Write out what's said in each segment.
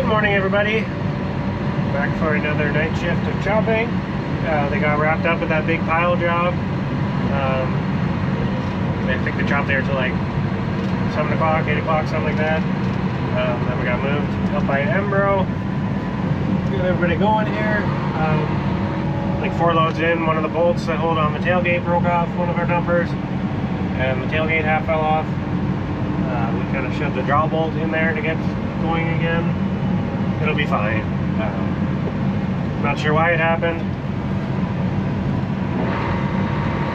Good morning, everybody. Back for another night shift of chopping. They got wrapped up with that big pile job. I think they chopped there till like 7 o'clock, 8 o'clock, something like that. Then we got moved up by Embro. Get everybody going here. Like 4 loads in, one of the bolts that hold on the tailgate broke off, one of our dumpers, and the tailgate half fell off. We kind of shoved the draw bolt in there to get going again. It'll be fine. Not sure why it happened,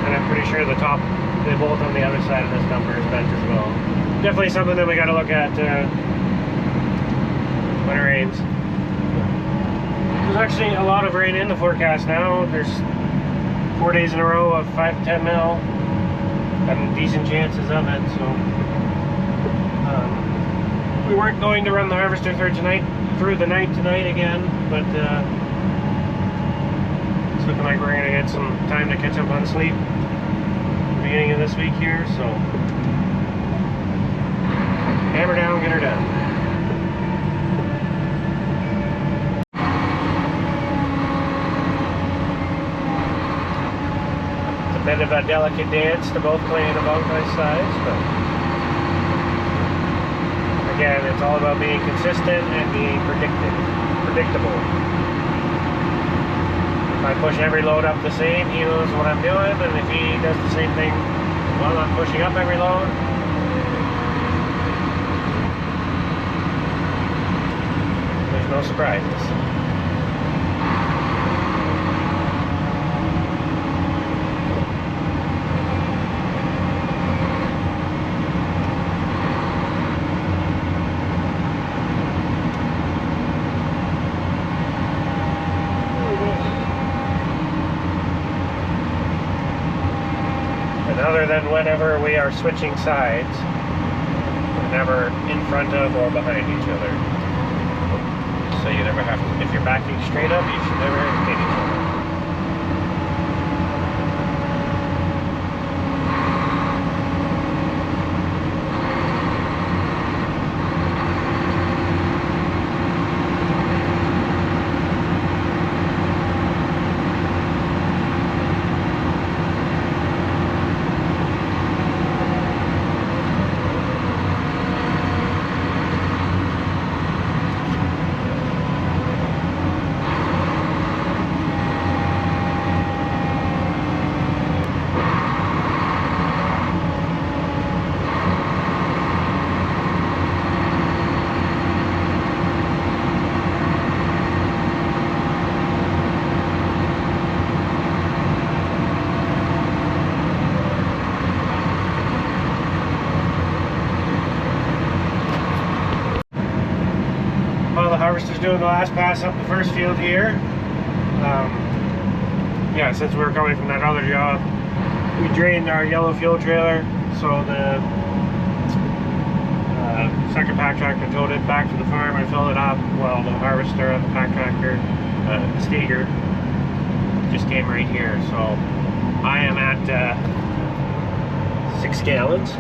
and I'm pretty sure the bolt on the other side of this dumper is bent as well. Definitely something that we got to look at when it rains. There's actually a lot of rain in the forecast now. There's 4 days in a row of 5 to 10 mil, and decent chances of it. So we weren't going to run the harvester through the night tonight again, but it's looking like we're going to get some time to catch up on sleep at the beginning of this week here. So hammer down, get her done. It's a bit of a delicate dance to both playing about my sides, but again, it's all about being consistent and being predictable. If I push every load up the same, he knows what I'm doing, and if he does the same thing while I'm pushing up every load, there's no surprises. Other than whenever we are switching sides, we're never in front of or behind each other. So you never have to, if you're backing straight up, you should never hit each other. Harvester's doing the last pass up the first field here. Yeah, since we were coming from that other job, we drained our yellow fuel trailer, so the second pack tractor towed it back to the farm and filled it up. Well, the harvester and the pack tractor, Steger, just came right here. So I am at 6 gallons,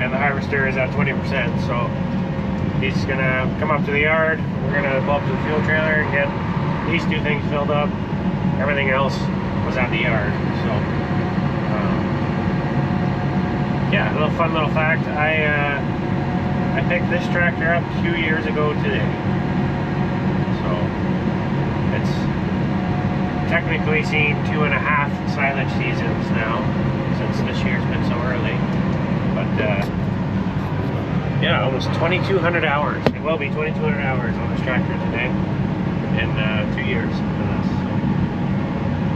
and the harvester is at 20%. So he's gonna come up to the yard. We're gonna go up to the fuel trailer and get these 2 things filled up. Everything else was at the yard. So, yeah, a little fun little fact. I picked this tractor up 2 years ago today. So it's technically seen 2.5 silage seasons now, since this year's been so early. But yeah, almost 2,200 hours. It will be 2,200 hours on this tractor today in 2 years. So,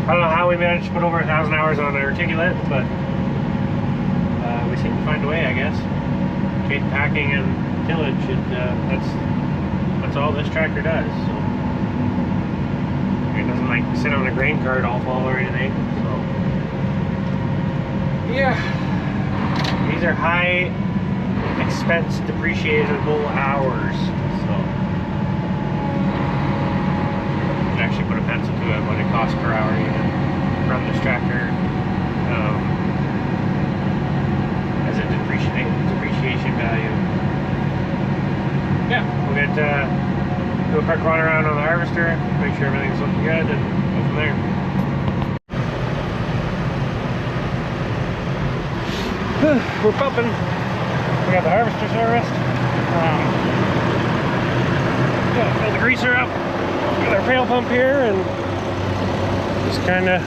I don't know how we managed to put over 1,000 hours on an articulate, but we seem to find a way, I guess. Between packing and tillage, that's all this tractor does. So it doesn't like sit on a grain cart all fall or anything. So yeah, these are high expense depreciable hours, so you can actually put a pencil to it what it costs per hour you can run this tractor as a depreciation value. Yeah, we'll get do a quick run around on the harvester, make sure everything's looking good, and go from there. We're pumping. We got the harvester serviced. Yeah, fill the greaser up. We got our pail pump here, and just kind of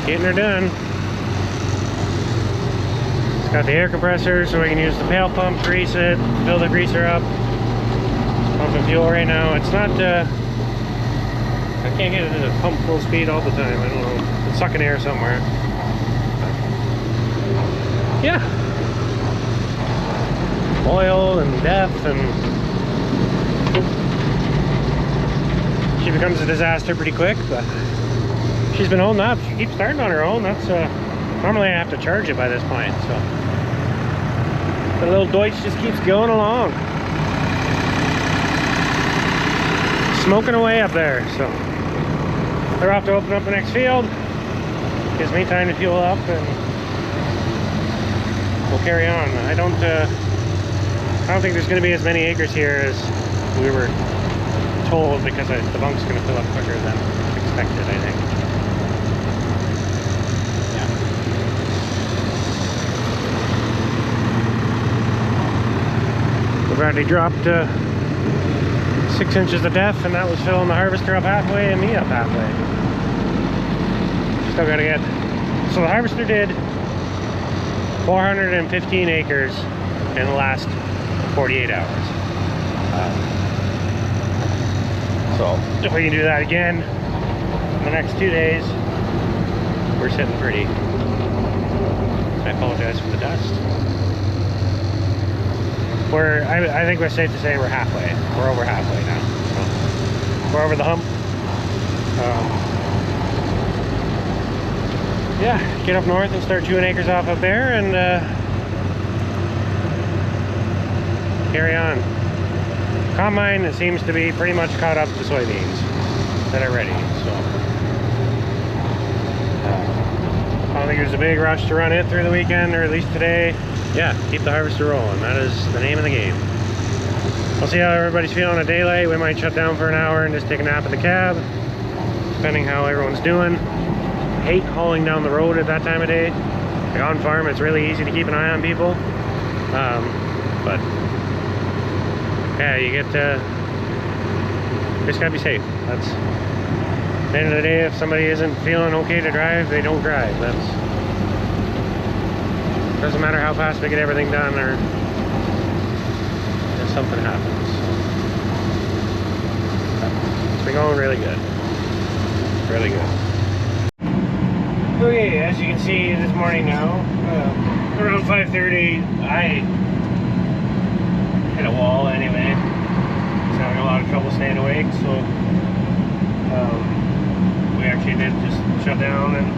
getting her done. It's got the air compressor, so we can use the pail pump, grease it, fill the greaser up. Pumping fuel right now. It's not. I can't get it to pump full speed all the time. I don't know. It's sucking air somewhere. Yeah. Oil and depth, and she becomes a disaster pretty quick, but she's been holding up. She keeps starting on her own. That's normally I have to charge it by this point, so the little Deutsch just keeps going along, smoking away up there. So they're off to open up the next field. Gives me time to fuel up, and we'll carry on. I don't think there's going to be as many acres here as we were told, because the bunk's going to fill up quicker than expected, I think. Yeah. We've already dropped 6 inches of depth, and that was filling the harvester up halfway and me up halfway. Still got to get... So the harvester did 415 acres in the last 48 hours. So if we can do that again in the next 2 days, we're sitting pretty. I apologize for the dust. I think we're safe to say we're halfway. We're over halfway now. So we're over the hump. Yeah, get up north and start chewing acres off up there, and carry on. Combine, it seems to be pretty much caught up to soybeans that are ready, so I don't think there's a big rush to run it through the weekend, or at least today. Yeah, keep the harvester rolling. That is the name of the game. We'll see how everybody's feeling at daylight. We might shut down for an hour and just take a nap in the cab, depending how everyone's doing. I hate hauling down the road at that time of day. Like on farm, it's really easy to keep an eye on people, but yeah, you get just gotta be safe. That's at the end of the day. If somebody isn't feeling okay to drive, they don't drive. Doesn't matter how fast we get everything done, or if something happens. It's been going really good. Really good. Okay, as you can see this morning now, around 5:30, I hit a wall anyway. Was having a lot of trouble staying awake, so we actually did just shut down and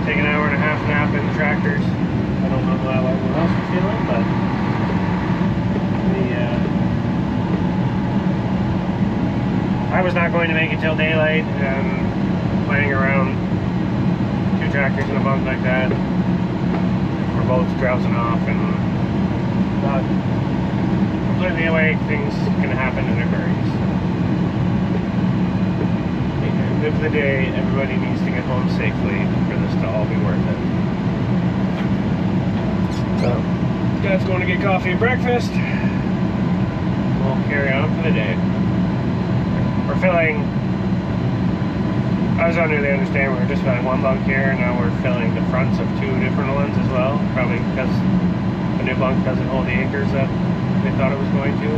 take an hour and a half nap in the tractors. I don't know how everyone else was feeling, but I was not going to make it till daylight, and playing around 2 tractors in a bunk like that, we're both drowsing off and not completely awake. Things can happen in a hurry. At the end of the day, everybody needs to get home safely for this to all be worth it. So, Dad's going to get coffee and breakfast. We'll carry on for the day. We're filling, I was under the understanding we were just filling 1 bunk here, and now we're filling the fronts of 2 different ones as well. Probably because the new bunk doesn't hold the acres that they thought it was going to.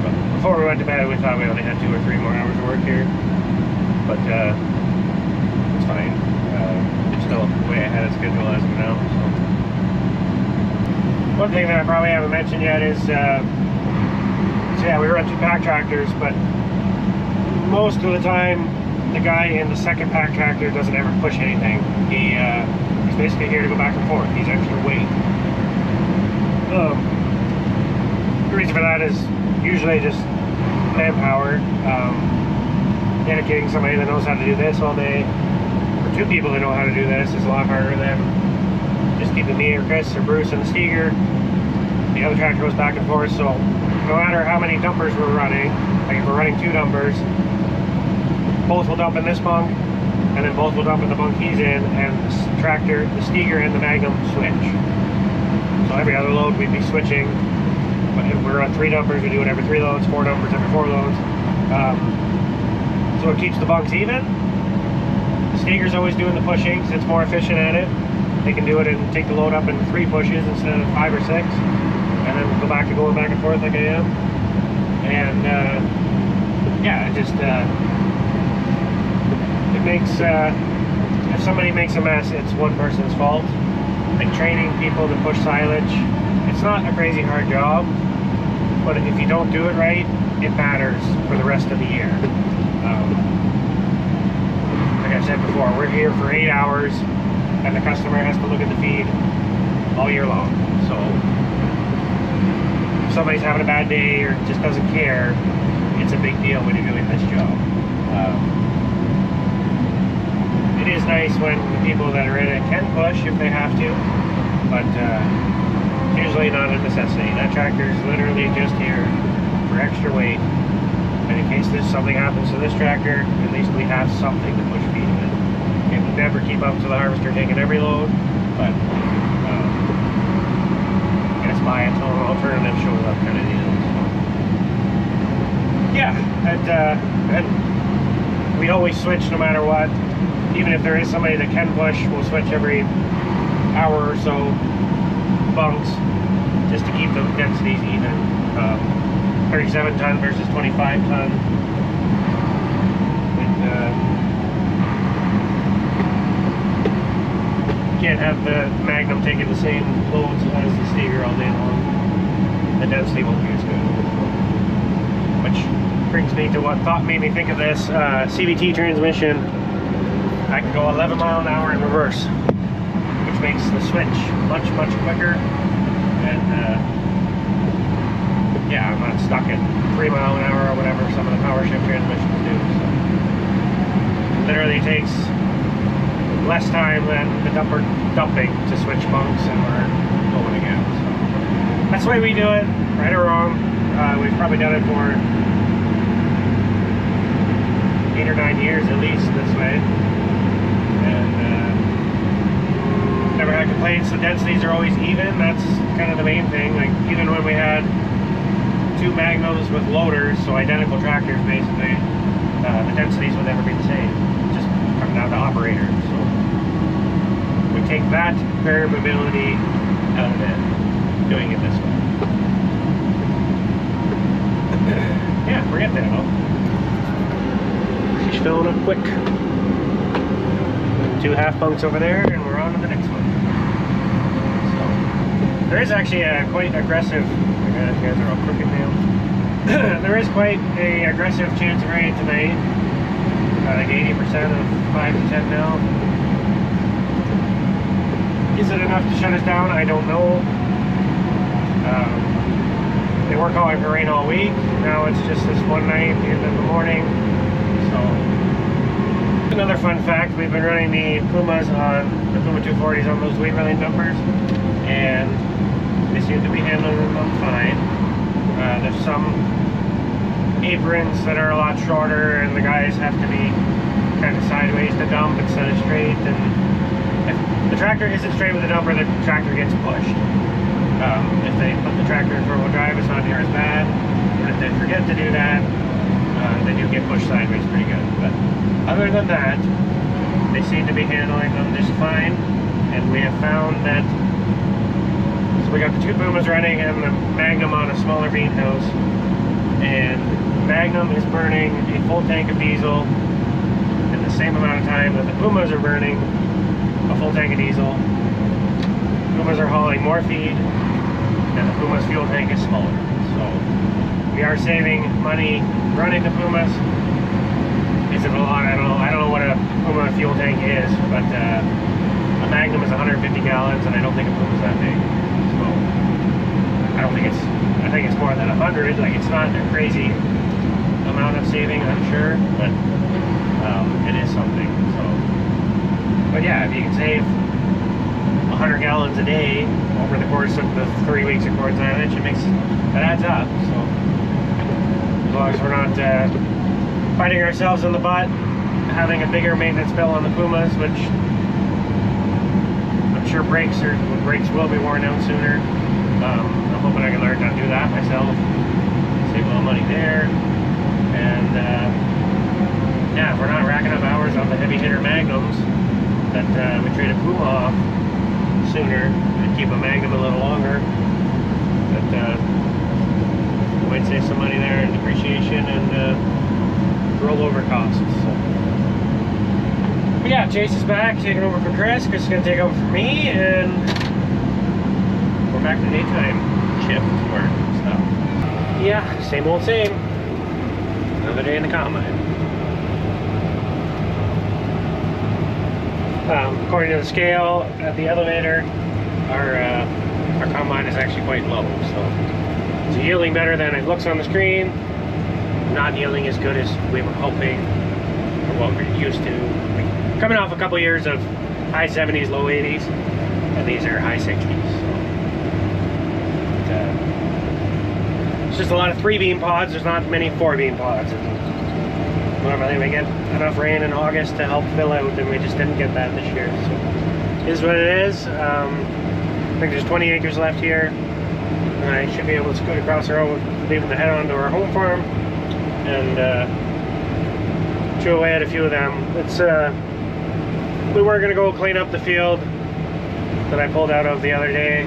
But before we went to bed, we thought we only had 2 or 3 more hours of work here. But it's fine. We're still way ahead of schedule as of now. So. One thing that I probably haven't mentioned yet is, so yeah, we run 2 pack tractors, but most of the time, the guy in the second pack tractor doesn't ever push anything. He's basically here to go back and forth. He's extra weight. The reason for that is usually just manpower. Dedicating somebody that knows how to do this all day, or 2 people that know how to do this, is a lot harder than just keeping me or Chris or Bruce in the Steger. the other tractor goes back and forth. So no matter how many dumpers we're running, like if we're running 2 dumpers, both will dump in this bunk, and then both will dump in the bunk he's in, and the tractor, the Steger and the Magnum switch. So every other load we'd be switching. But if we're on 3 dumpers, we do it every 3 loads, 4 dumpers every 4 loads. So it keeps the bunks even. The Steger's always doing the pushing, because it's more efficient at it. They can do it and take the load up in 3 pushes instead of 5 or 6, and then go back to going back and forth like I am. And yeah, it just it makes if somebody makes a mess, it's one person's fault. Like training people to push silage, it's not a crazy hard job, but if you don't do it right, it matters for the rest of the year. Like I said before, we're here for 8 hours, and the customer has to look at the feed all year long. So if somebody's having a bad day or just doesn't care, it's a big deal when you're doing this job. It is nice when the people that are in it can push if they have to, but usually not a necessity. That tractor is literally just here for extra weight, and in case something happens to this tractor, at least we have something to push feed with. It will never keep up to the harvester taking every load, but it's by until an alternative shows up kind of deal. So. Yeah, and we always switch no matter what. Even if there is somebody that can push, we'll switch every hour or so bunks just to keep the densities even. 37 ton versus 25 ton. And, can't have the Magnum taking the same loads as the Steger all day long. The density won't be as good. Which brings me to what made me think of this CVT transmission. I can go 11 miles an hour in reverse, which makes the switch much quicker, and yeah, I'm not stuck at 3 miles an hour or whatever some of the power shift transmissions do. So it literally takes less time than the dumping to switch bunks, and we're going again. So that's the way we do it, right or wrong. We've probably done it for 8 or 9 years at least this way. Never had complaints. The densities are always even. That's kind of the main thing. Like even when we had 2 Magnums with loaders, so identical tractors basically, the densities would never be the same. Just come down to operator. So we take that variability out of it, doing it this way. Yeah, we're getting there though. She's filling up quick. 2 half bunks over there, and we're on to the next one. So, there is actually a quite aggressive, you guys are all crooked now. There is quite a aggressive chance of rain tonight. Like 80% of 5 to 10 now. Is it enough to shut us down? I don't know. They were calling for rain all week. Now it's just this one night at the end of the morning. So. Another fun fact, we've been running the Pumas on the Puma 240s on those weight running numbers, and they seem to be handling them fine. There's some aprons that are a lot shorter, and the guys have to be kind of sideways to dump instead of straight, and if the tractor isn't straight with the dumper, the tractor gets pushed. If they put the tractor in four-wheel drive, it's not near as bad, but if they forget to do that, they do get pushed sideways pretty good. But other than that, they seem to be handling them just fine, and we have found that, so we got the 2 Pumas running and the Magnum on a smaller bean nose, and Magnum is burning a full tank of diesel in the same amount of time that the Pumas are burning a full tank of diesel. Pumas are hauling more feed, and the Puma's fuel tank is smaller. So we are saving money running the Pumas. Is it a lot? I don't know what a Puma fuel tank is, but a Magnum is 150 gallons, and I don't think a Puma's that big. So I think it's more than 100. Like, it's not a crazy amount of saving, I'm sure, but it is something. So, but yeah, if you can save 100 gallons a day over the course of the 3 weeks of corn silage. That adds up. So as long as we're not biting ourselves in the butt, having a bigger maintenance bill on the Pumas, which I'm sure brakes will be worn out sooner. I'm hoping I can learn how to do that myself. Save a little money there. And yeah, if we're not racking up hours on the heavy hitter magnums, that we trade a Puma off sooner and keep a magnum a little longer. But we might save some money there in depreciation and rollover costs. So. But yeah, Chase is back, taking over for Chris. Chris is going to take over for me, and we're back to daytime shift work stuff. Yeah, same old same. Another day in the combine. According to the scale at the elevator, our combine is actually quite low, so it's yielding better than it looks on the screen. Not yielding as good as we were hoping, or what we're used to. Like, coming off a couple years of high 70s, low 80s, and these are high 60s. So it's just a lot of 3-beam pods. There's not many 4-beam pods. Normally we get enough rain in August to help fill out, and we just didn't get that this year. So it is what it is. I think there's 20 acres left here. I should be able to scoot across the road, leaving the head onto our home farm, and chew away at a few of them. It's we were gonna go clean up the field that I pulled out of the other day.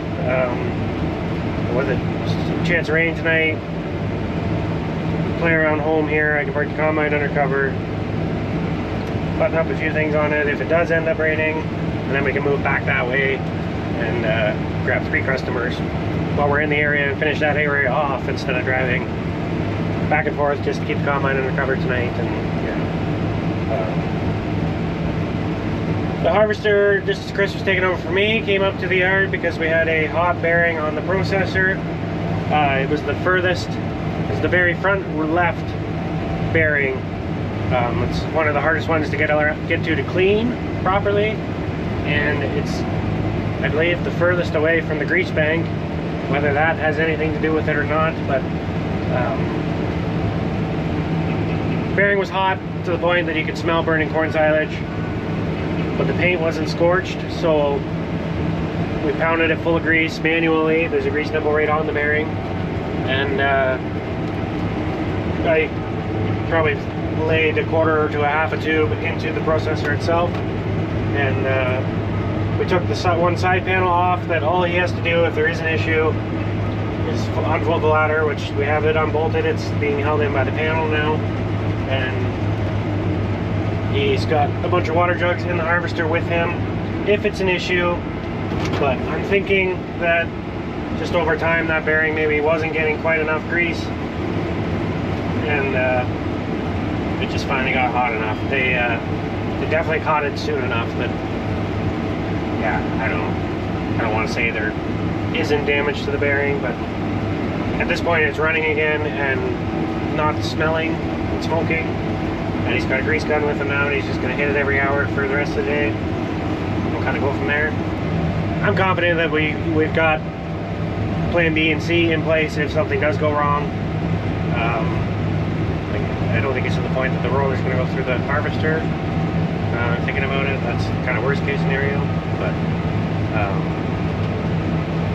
With a chance of rain tonight. Play around home here. I can park the combine under cover, button up a few things on it if it does end up raining, and then we can move back that way and grab 3 customers while we're in the area and finish that area off instead of driving back and forth just to keep the combine under cover tonight. And yeah, the harvester, just as Chris was taking over for me, came up to the yard because we had a hot bearing on the processor. It was the furthest. It's the very front left bearing. It's one of the hardest ones to get to clean properly, and it's, I believe, the furthest away from the grease bank. Whether that has anything to do with it or not, but bearing was hot to the point that you could smell burning corn silage, but the paint wasn't scorched, so we pounded it full of grease manually. There's a grease nipple right on the bearing, and I probably laid a quarter to a half a tube into the processor itself, and we took the one side panel off. That all he has to do if there is an issue is unfold the ladder, which we have it unbolted. It's being held in by the panel now, and he's got a bunch of water jugs in the harvester with him if it's an issue. But I'm thinking that just over time that bearing maybe wasn't getting quite enough grease, and it just finally got hot enough. They definitely caught it soon enough that, yeah, I don't want to say there isn't damage to the bearing, but at this point it's running again and not smelling and smoking, and he's got a grease gun with him now, and he's just going to hit it every hour for the rest of the day. We'll kind of go from there. I'm confident that we've got plan B and C in place if something does go wrong. I don't think it's to the point that the roller's going to go through the harvester. Thinking about it, that's kind of worst case scenario. But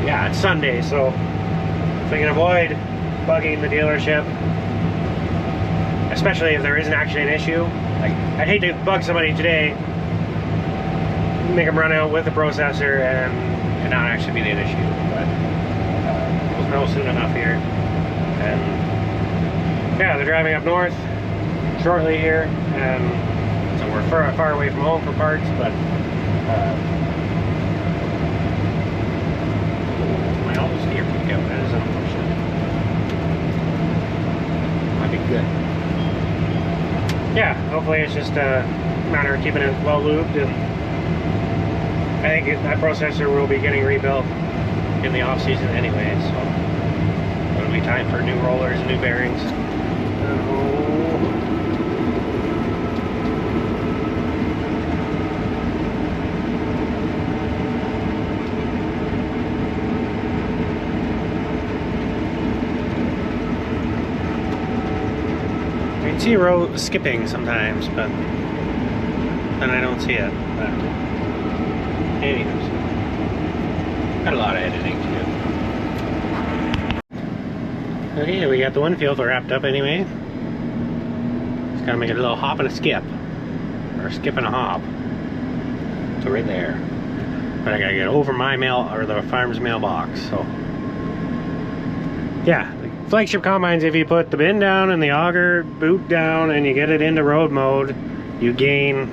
yeah, it's Sunday, so if we can avoid bugging the dealership, especially if there isn't actually an issue. Like, I'd hate to bug somebody today, make them run out with the processor and not actually be an issue. But we'll know soon enough here. And yeah, they're driving up north shortly here, and so we're far away from home for parts, but my almost ear peek out. That is unfortunate. Might be good. Yeah, hopefully it's just a matter of keeping it well lubed, and I think that processor will be getting rebuilt in the off season anyway, so it'll be time for new rollers and new bearings. can see a row skipping sometimes, but then I don't see it. But anyways, got a lot of editing to do. Okay, we got the one field wrapped up anyway. Just gotta make it a little hop and a skip, or a skip and a hop. So right there. But I gotta get over my mail, or the farm's mailbox. So yeah, the flagship combines, if you put the bin down and the auger boot down and you get it into road mode, you gain,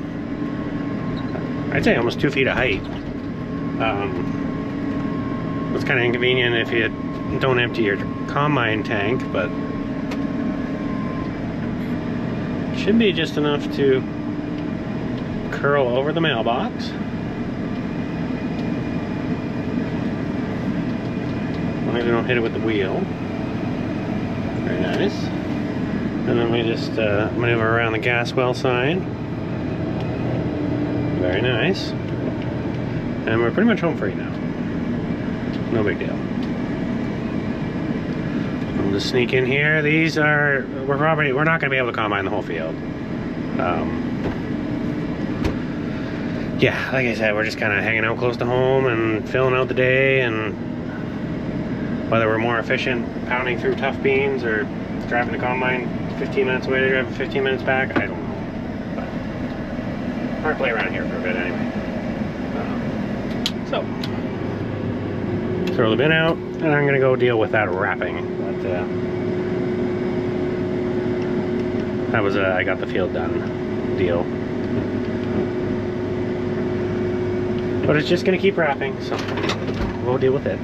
I'd say, almost 2 feet of height. It's kind of inconvenient if you don't empty your combine tank, but it should be just enough to curl over the mailbox. As long as we don't hit it with the wheel. Very nice. And then we just maneuver around the gas well side. Very nice. And we're pretty much home free now. No big deal. We'll just sneak in here. These are, we're not going to be able to combine the whole field. Yeah, like I said, we're just kind of hanging out close to home and filling out the day, and whether we're more efficient pounding through tough beans or driving the combine 15 minutes away to drive 15 minutes back, I don't know. But we're going to play around here for a bit anyway. So, throw the bin out, and I'm going to go deal with that wrapping. But that was I got the field done deal. But it's just going to keep wrapping, so we'll deal with it.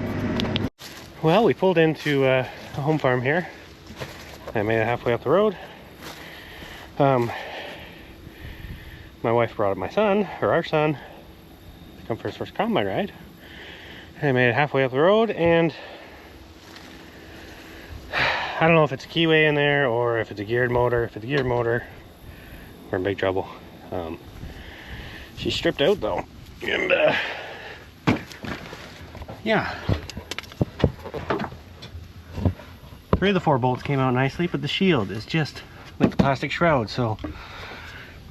Well, we pulled into a home farm here. I made it halfway up the road. My wife brought up my son, or our son, to come for his first combine ride. I made it halfway up the road, and I don't know if it's a keyway in there or if it's a geared motor. If it's a geared motor, we're in big trouble. She's stripped out though, and yeah. 3 of the 4 bolts came out nicely, but the shield is just like the plastic shroud, so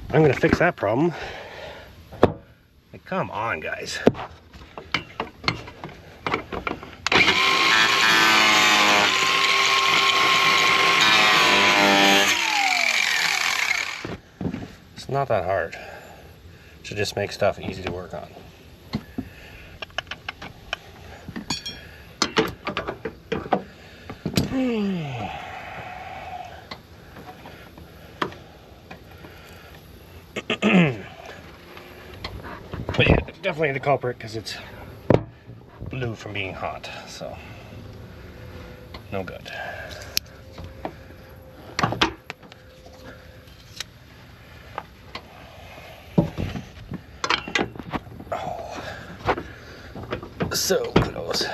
I'm gonna fix that problem. Like, come on, guys. It's not that hard. Should just make stuff easy to work on. But yeah, definitely the culprit, because it's blue from being hot, so no good. Oh, so close.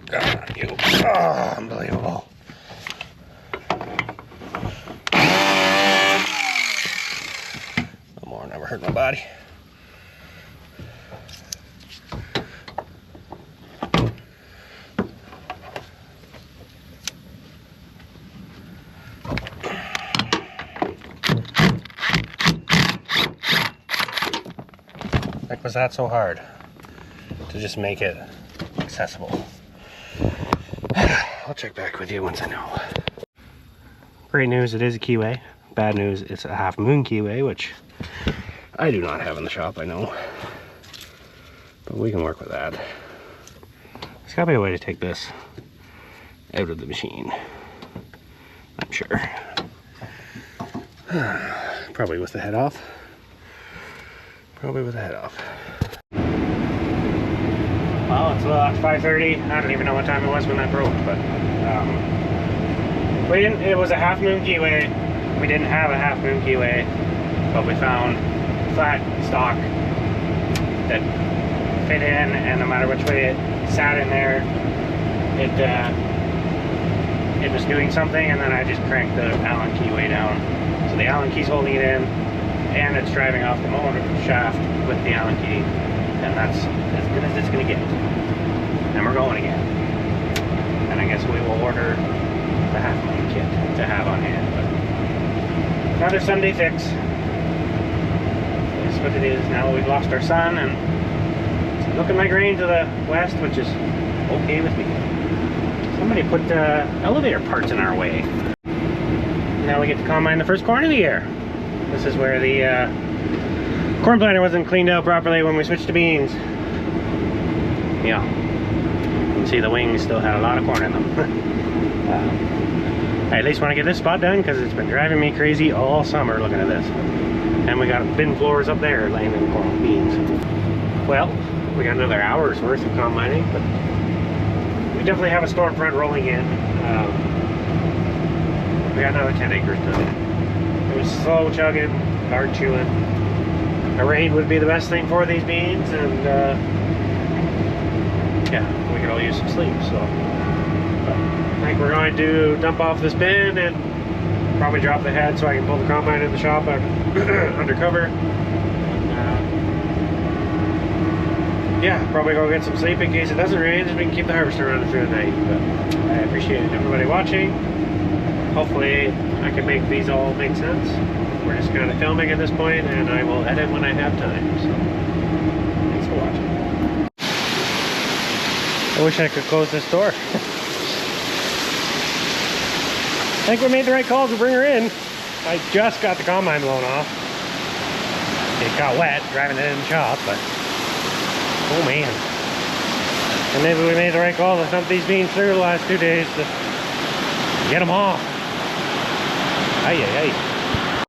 God, you. Oh, unbelievable. No more, never hurt my body. Like, was that so hard to just make it accessible? I'll check back with you once I know. Great news, it is a keyway. Bad news, it's a half moon keyway, which I do not have in the shop, I know. But we can work with that. There's gotta be a way to take this out of the machine, I'm sure. Probably with the head off. Probably with the head off. Well, it's 5:30. I don't even know what time it was when that broke, but it was a half moon keyway. We didn't have a half moon keyway, but we found flat stock that fit in, and no matter which way it sat in there, it was doing something, and then I just cranked the Allen keyway down. So the Allen key's holding it in, and it's driving off the motor shaft with the Allen key, and that's as good as it's going to get. And we're going again. And I guess we will order the half-made kit to have on hand. But another Sunday fix. That's what it is. Now we've lost our sun, and it's looking like rain to the west, which is okay with me. Somebody put elevator parts in our way. Now we get to combine the first corn of the year. This is where the corn planter wasn't cleaned out properly when we switched to beans. Yeah, you can see the wings still had a lot of corn in them. I at least want to get this spot done because it's been driving me crazy all summer looking at this. And we got bin floors up there laying in corn beans. Well, we got another hour's worth of combining, but we definitely have a storm front rolling in. We got another 10 acres done. It was slow chugging, hard chewing. A rain would be the best thing for these beans, and yeah, we could all use some sleep. So I think we're going to dump off this bin and probably drop the head so I can pull the combine in the shop undercover. Yeah, probably go get some sleep in case it doesn't rain, and we can keep the harvester running through the night. But I appreciate everybody watching. Hopefully I can make these all make sense. We're just kind of filming at this point, and I will edit when I have time. So thanks for watching. I wish I could close this door. I think we made the right call to bring her in. I just got the combine blown off. It got wet driving it in the shop, but oh man. And maybe we made the right call to dump these beans through the last 2 days to get them off. Ay, ay, ay.